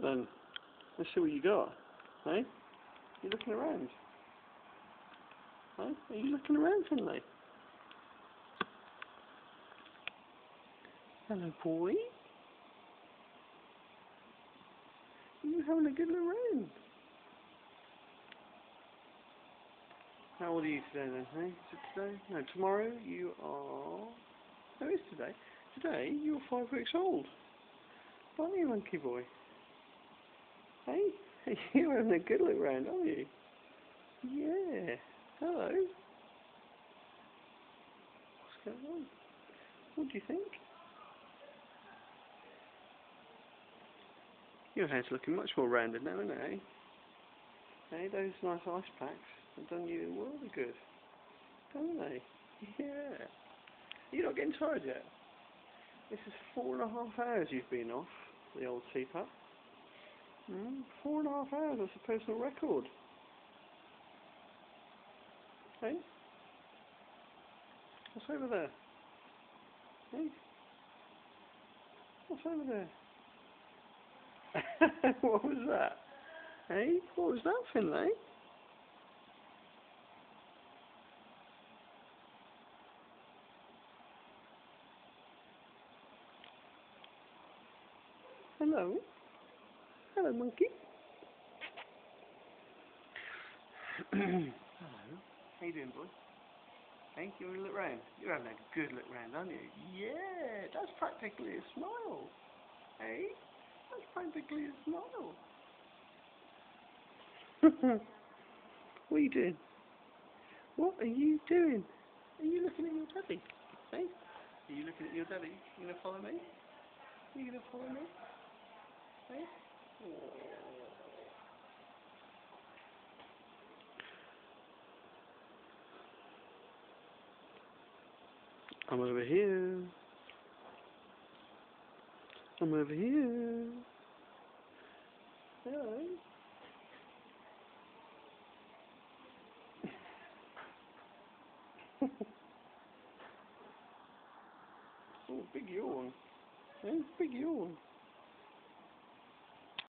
Then let's see what you got. Hey? You looking around? Hey? Are you looking around, Finlay? Hello, boy. Are you having a good look around? How old are you today then, hey? Is it today? No, tomorrow you are... No, it's today. Today you're 5 weeks old. Aren't you, monkey boy? Hey? You're having a good look around, aren't you? Yeah. Hello. What's going on? What do you think? Your hair's looking much more rounded now, isn't it, eh? Hey, those nice ice packs have done you a world of good, haven't they? Yeah. You're not getting tired yet? This is 4.5 hours you've been off the old CPAP. 4.5 hours, that's a personal record. Hey? What's over there? Hey? What's over there? What was that? Hey? What was that, Finlay? Hello? Hello, monkey. Hello. How you doing, boy? Hey, you want to look round? You're having a good look round, aren't you? Yeah, that's practically a smile. Hey, that's practically a smile. What are you doing? What are you doing? Are you looking at your daddy? Hey? Are you looking at your daddy? You gonna follow me? You gonna follow me? Hey? I'm over here. I'm over here. Hello. Oh, big yawn. Hey, big yawn.